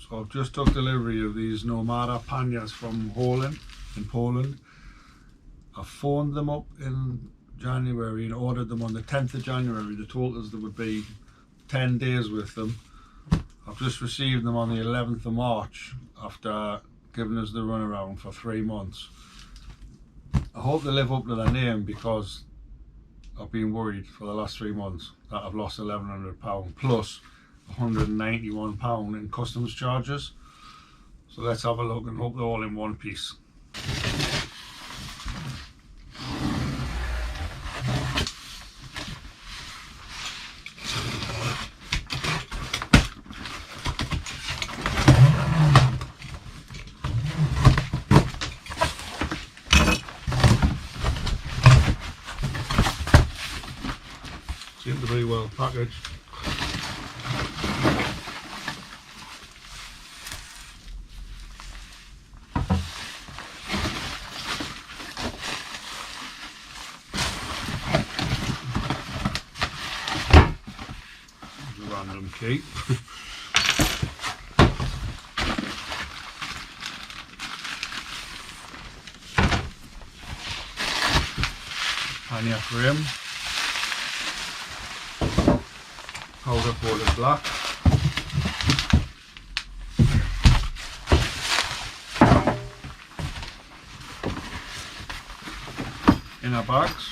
So I've just took delivery of these Nomada Panniers from Holland, in Poland. I phoned them up in January and ordered them on the 10th of January. They told us there would be 10 days with them. I've just received them on the 11th of March after giving us the runaround for 3 months. I hope they live up to their name, because I've been worried for the last 3 months that I've lost £1,100 plus £191 in customs charges. So let's have a look and hope they're all in one piece. Seem to be well packaged. Random key. Pannier frame. Powder coated black. Inner bags.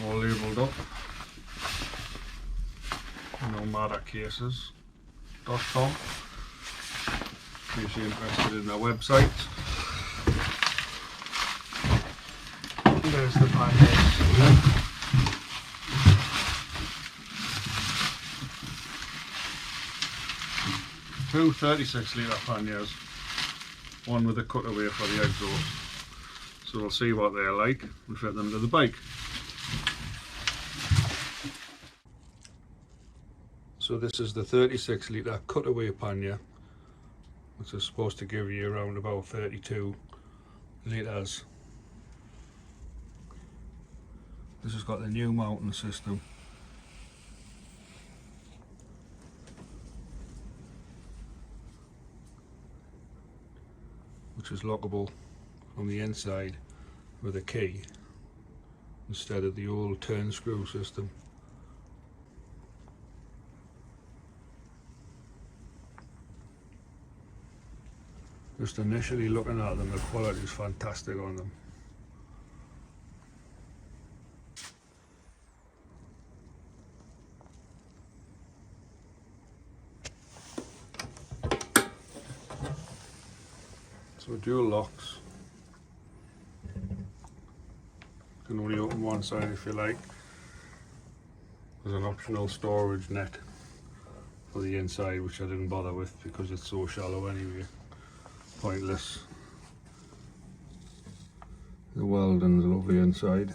All labelled up. nomadacases.com in case you're interested in their website. There's the panniers. Two 36 litre panniers, one with a cutaway for the exhaust. So we'll see what they're like and fit them to the bike. So this is the 36 litre cutaway pannier, which is supposed to give you around about 32 litres. This has got the new mounting system. Which is lockable from the inside with a key instead of the old turn screw system. Just initially looking at them, the quality is fantastic on them. So dual locks. Can only open one side if you like. There's an optional storage net for the inside, which I didn't bother with because it's so shallow anyway. Pointless. The welding's lovely inside.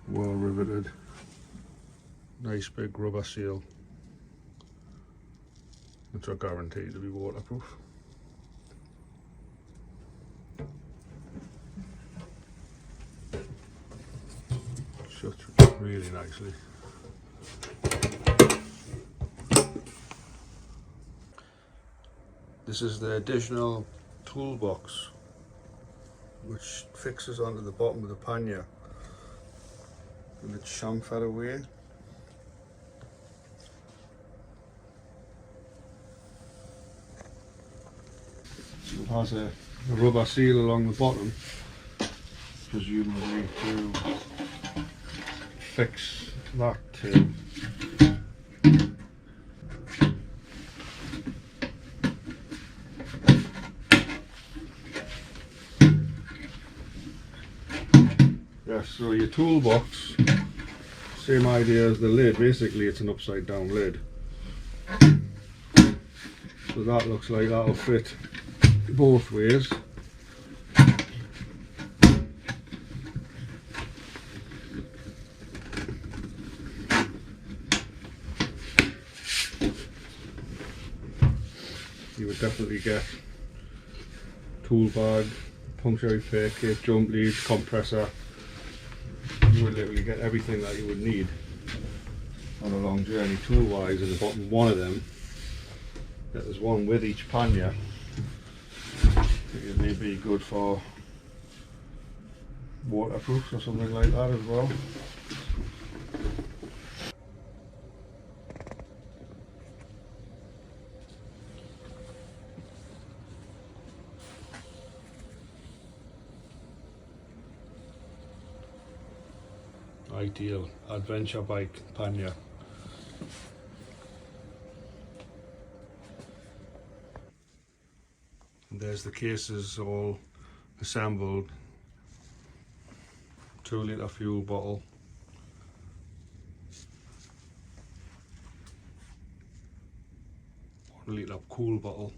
Well riveted. Nice big rubber seal, which are guaranteed to be waterproof. Shuts really nicely. This is the additional toolbox, which fixes onto the bottom of the pannier and it's chamfered away. So it has a rubber seal along the bottom, presumably to fix that too. Yes, so your toolbox, same idea as the lid. Basically it's an upside down lid. So that looks like that'll fit both ways. You would definitely get tool bag, puncture repair kit, jump lead, compressor. You would literally get everything that you would need on a long journey tool wise at the bottom of one of them. There's one with each pannier. I think it may be good for waterproof or something like that as well. Ideal adventure bike pannier. And there's the cases all assembled. 2-litre fuel bottle. 1-litre cool bottle.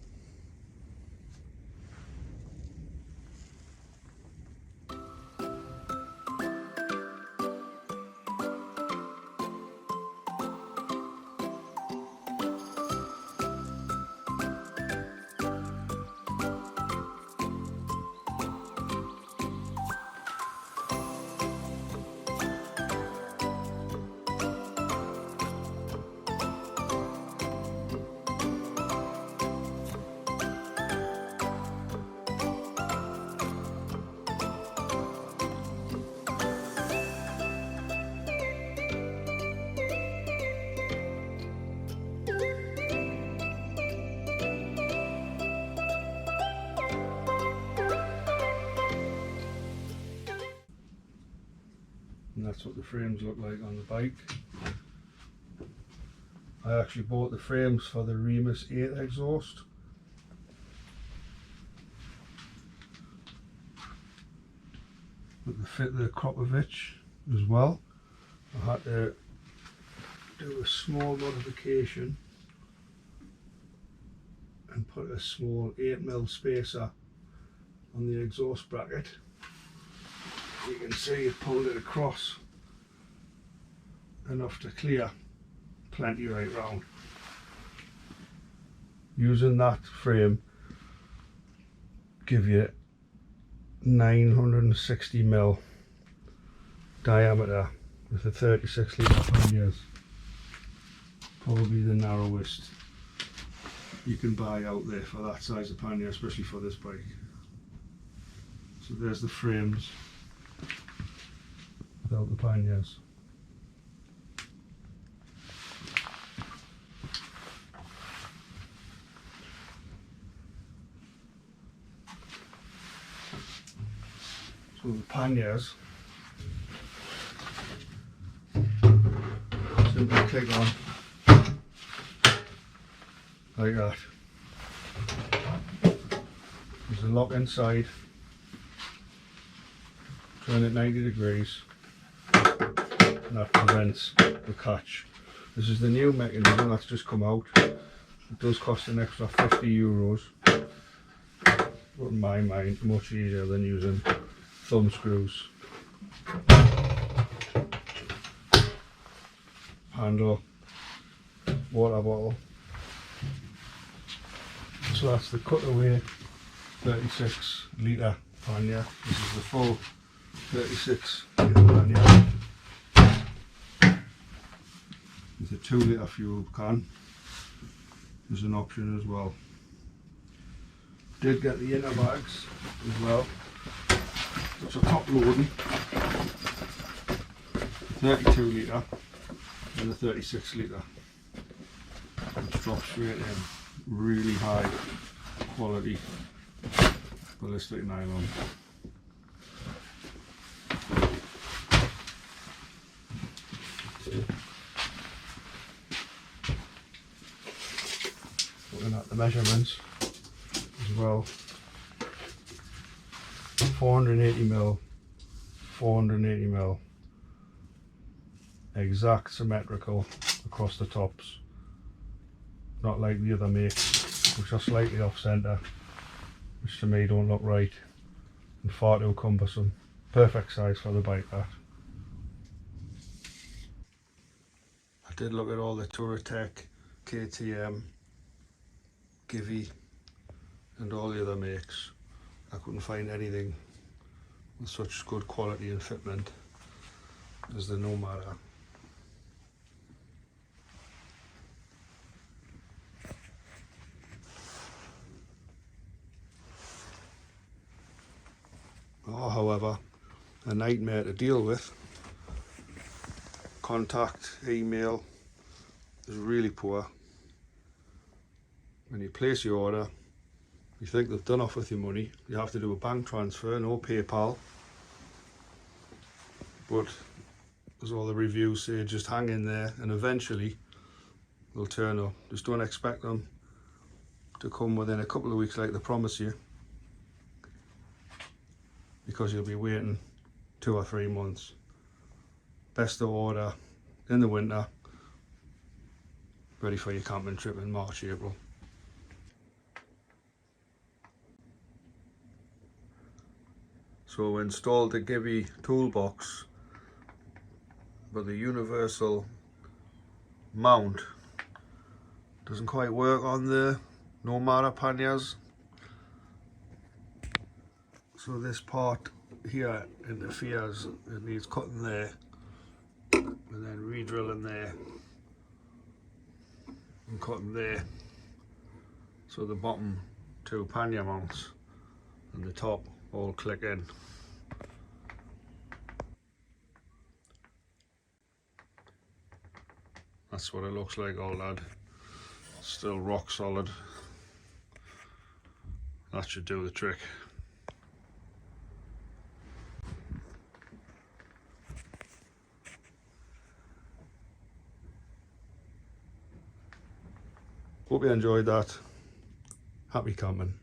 And that's what the frames look like on the bike. I actually bought the frames for the Remus 8 exhaust. But they fit the Kropovich as well. I had to do a small modification and put a small 8mm spacer on the exhaust bracket. You can see it pulled it across enough to clear plenty right round. Using that frame give you 960mm diameter with a 36-litre panniers. Probably the narrowest you can buy out there for that size of pannier, especially for this bike. So there's the frames without the panniers. So the panniers, simply click on like that. There's a lock inside, turn it 90 degrees, and that prevents the catch. This is the new mechanism that's just come out. It does cost an extra €50, but in my mind much easier than using thumb screws. Handle, water bottle. So that's the cutaway 36-litre pannier. This is the full 36-litre pannier with a 2-litre fuel can. There's an option as well. Did get the inner bags as well, which are top loading. 32-litre and the 36-litre, which drops straight in. Really high quality ballistic nylon. Looking at the measurements as well. 480mm, 480mm, exact symmetrical across the tops. Not like the other makes, which are slightly off centre, which to me don't look right and far too cumbersome. Perfect size for the bike, that. I did look at all the Touratech, KTM, Givi and all the other makes. I couldn't find anything with such good quality and fitment as the Nomada. a nightmare to deal with. Contact, email is really poor. When you place your order, you think they've done off with your money, you have to do a bank transfer, no PayPal. But as all the reviews say, just hang in there and eventually they'll turn up. Just don't expect them to come within a couple of weeks like they promise you, because you'll be waiting 2 or 3 months. Best to order in the winter, ready for your camping trip in March, April. So we installed the Gibby Toolbox, but the universal mount doesn't quite work on the Nomada Panniers. So this part here interferes, it needs cutting there and then re-drilling there and cutting there, so the bottom 2 pannier mounts and the top all click in. That's what it looks like, all that. Still rock solid. That should do the trick. Hope you enjoyed that. Happy camping.